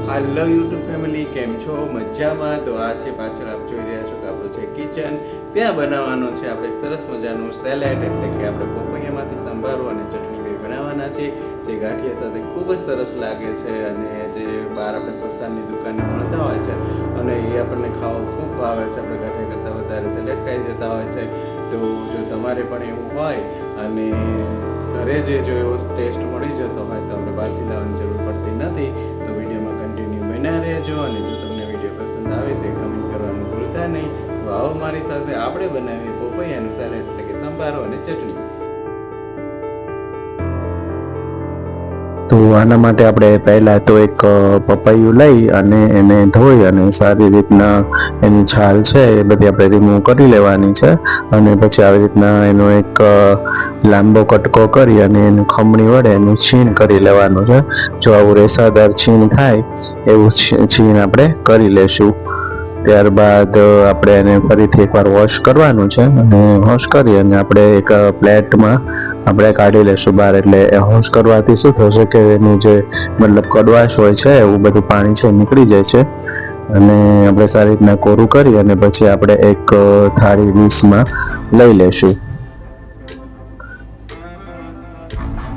Hello YouTube family, કેમ છો? મજામાં? તો આ છે પાછળ આપ જોઈ રહ્યા છો કે આપણું છે કિચન. ત્યાં બનાવવાનો છે આપણે સરસ મજાનું સેલેડ, એટલે કે આપણે પપૈયામાંથી સંભારો અને ચટણી બે બનાવવાના છે, જે ગાંઠિયા સાથે ખૂબ જ સરસ લાગે છે અને જે બહાર આપણે ફરસાણની દુકાને મળતા હોય છે અને એ આપણને ખાવા ખૂબ ભાવે છે. આપણે ગાંઠિયા કરતાં વધારે સેલેડ ખાઈ જતા હોય છે. તો જો તમારે પણ એવું હોય અને ઘરે જો એવો ટેસ્ટ મળી જતો હોય તો આપણે બહારથી લાવવાની જરૂર પડતી નથી. તો વિડીયોમાં કન્ટિન્યુ બન્યા રહેજો અને જો તમને વિડીયો પસંદ આવે તો કમેન્ટ કરવાનું ભૂલતા નહીં. તો આવો મારી સાથે આપણે બનાવીએ પપૈયાનું સેલેડ, એટલે કે સંભારો અને ચટણી. તો આના માટે આપણે પહેલા તો એક પપૈયું લઈ અને એને ધોઈ અને સારી રીતના એની છાલ છે એ બધી આપણે રિમૂવ કરી લેવાની છે. અને પછી આવી રીતના એનો એક લાંબો કટકો કરી અને એની ખમણી વડે એનું છીણ કરી લેવાનું છે. જો આવું રેસાદાર છીણ થાય એવું છીણ આપણે કરી લેશું. ત્યારબાદ આપણે એને ફરીથી એકવાર વોશ કરવાનું છે અને વોશ કરી અને આપણે એક પ્લેટમાં આપણે કાઢી લેશું બહાર. એટલે વોશ કરવાથી શું થશે કે એનું જે મતલબ કડવાશ હોય છે એવું બધું પાણી છે નીકળી જાય છે. અને આપણે સારી રીતના કોરું કરી અને પછી આપણે એક થાળી ડીશમાં લઈ લેશું.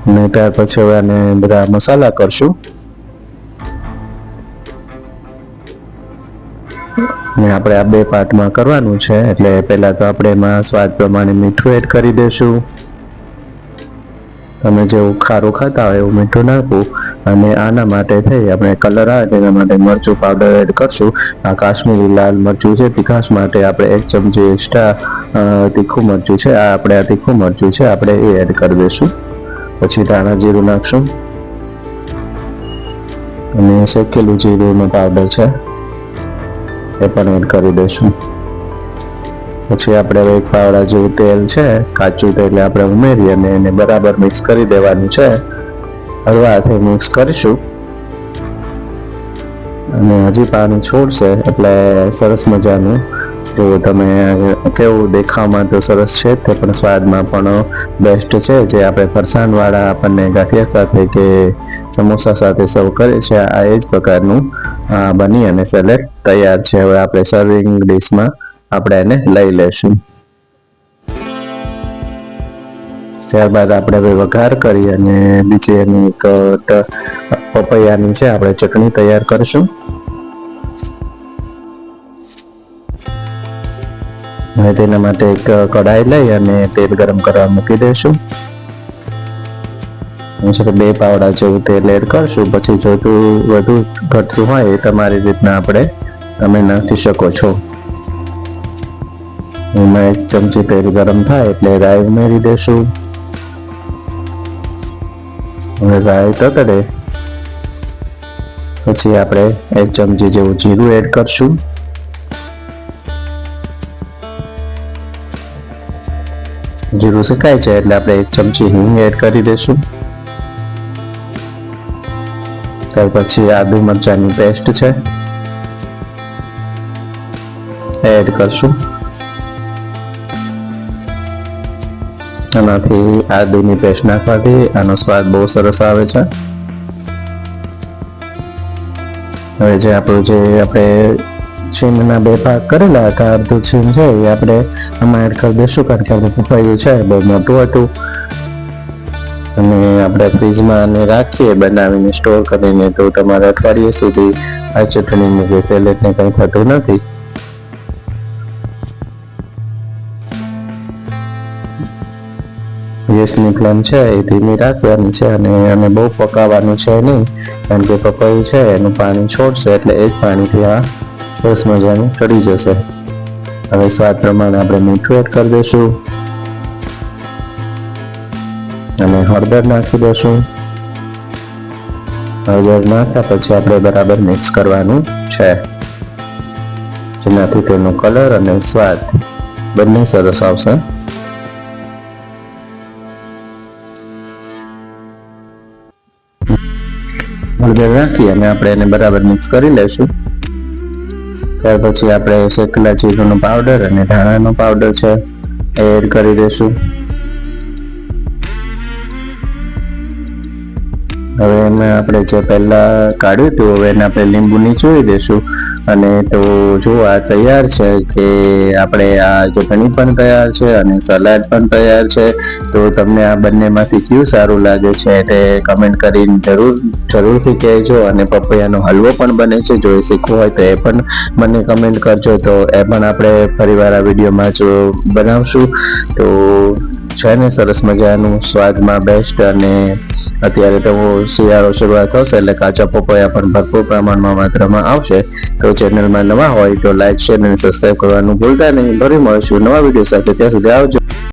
અને ત્યાર પછી હવે આને બધા મસાલા કરશું. ને આપણે આ બે પાર્ટમાં કરવાનું છે. એટલે પહેલા તો આપણે એમાં સ્વાદ પ્રમાણે મીઠું એડ કરી દઈશું. તમે જેવું ખારું ખાતા હોય એવું મીઠું નાખવું. અને આના માટે થઈ આપણે કલર આવે તેના માટે મરચું પાવડર એડ કરશું. આ કાશ્મીરી લાલ મરચું છે, તીખાશ માટે આપણે 1 ચમચી એક્સ્ટ્રા તીખું મરચું છે. આ આપણે આ તીખું મરચું છે આપણે એ એડ કરી દઈશું. પછી ધાણા જીરું નાખશું અને શેકેલું જીરુંનો પાવડર છે એ પણ એડ કરી દઈશું. પછી આપણે હવે 1 પાવડા જેવું તેલ છે, કાચું તેલ આપણે ઉમેરી અને એને બરાબર મિક્સ કરી દેવાનું છે. હળવા હાથે મિક્સ કરીશું અને હજી પાણી છોડશે એટલે સરસ મજાનું. જો તમે કેવું દેખાવમાં તો સરસ છે તે પણ સ્વાદમાં પણ બેસ્ટ છે. જે આપણે ફરસાણવાળા આપણને ગાંઠિયા સાથે કે સમોસા સાથે સર્વ કરે છે, આ એ જ પ્રકારનું બની અને સેલેડ તૈયાર છે. હવે આપણે સર્વિંગ ડીશમાં આપણે એને લઈ લેશું. ત્યારબાદ આપણે હવે વઘાર કરી અને બીજી એની એક પપૈયાની છે આપણે ચટણી તૈયાર કરીશું. હવે તેના માટે એક કઢાઈ લઈ અને તેલ ગરમ કરવા મૂકી દઈશું. 2 પાવડા જેવું તેલ એડ કરશું. પછી જોતું વધુ ઘટતું હોય એ તમારી રીતના તમે નાખી શકો છો. એમાં 1 ચમચી તેલ ગરમ થાય એટલે રાઈ ઉમેરી દઈશું. હવે રાઈ તતડે પછી આપણે 1 ચમચી જેવું જીરું એડ કરશું. જીરું શેકાય છે એટલે આપણે 1 ચમચી હિંગ એડ કરી દઈશું. ત્યાર પછી આદુ મરચાંની પેસ્ટ છે એડ કરશું. આનાથી આદુની પેસ્ટ નાખવાથી આનો સ્વાદ બહુ સરસ આવે છે. હવે જે આપણે છીણના 2 ભાગ કરેલા હતા, અડધું છીણ છે એ આપણે આમાં એડ કરી દઈશું, કારણ કે આપણું પપૈયું છે બહુ મોટું હતું અને આપણે ફ્રીજમાં આને રાખીએ બનાવીને સ્ટોર કરીને તો તમારે અઠવાડિયે સુધી આ ચટણીને કે સેલેડને કંઈ થતું નથી. ગેસની ફ્લેમ છે એ ધીમી રાખવાની છે અને બહુ પકાવવાનું છે નહીં, કારણ કે પપૈયું છે એનું પાણી છોડશે એટલે એ જ પાણીથી આ સરસ મજાનું ચડી જશે. હવે સ્વાદ પ્રમાણે આપણે મીઠું એડ કરી દઈશું અને હળદર નાખી દઈશું. હળદર નાખ્યા પછી આપણે બરાબર મિક્સ કરવાનું છે, જેનાથી તેનો કલર અને સ્વાદ બંને સરસ આવશે. હળદર નાખી અને આપણે એને બરાબર મિક્સ કરી લઈશું. ત્યાર પછી આપણે શેકેલા જીરુંનો પાવડર અને ધાણાનો પાવડર છે એ એડ કરી દઈશું. હવે એમાં આપણે જે પહેલા કાઢ્યું હતું હવે એને આપણે લીંબુ નીચોવી દઈશું. અને તો જો આ તૈયાર છે કે આપણે આ ચટણી પણ તૈયાર છે અને સલાડ પણ તૈયાર છે. તો તમને આ બંનેમાંથી કયું સારું લાગે છે તે કમેન્ટ કરીને જરૂરથી કહેજો. અને પપૈયાનો હલવો પણ બને છે, જો એ શીખવો હોય તો એ પણ મને કમેન્ટ કરજો, તો એ પણ આપણે ફરીવાર આ વિડીયોમાં જો બનાવશું. તો છે ને સરસ મજાનું, સ્વાદમાં બેસ્ટ. અને અત્યારે તો શિયાળો શરૂઆત થશે એટલે કાચા પપૈયા પણ ભરપૂર પ્રમાણમાં માત્રામાં આવશે. તો ચેનલમાં નવા હોય તો લાઈક, શેર અને સબસ્ક્રાઈબ કરવાનું ભૂલતા નહીં. ફરી મળીશું નવા વિડીયો સાથે, ત્યાં સુધી આવજો.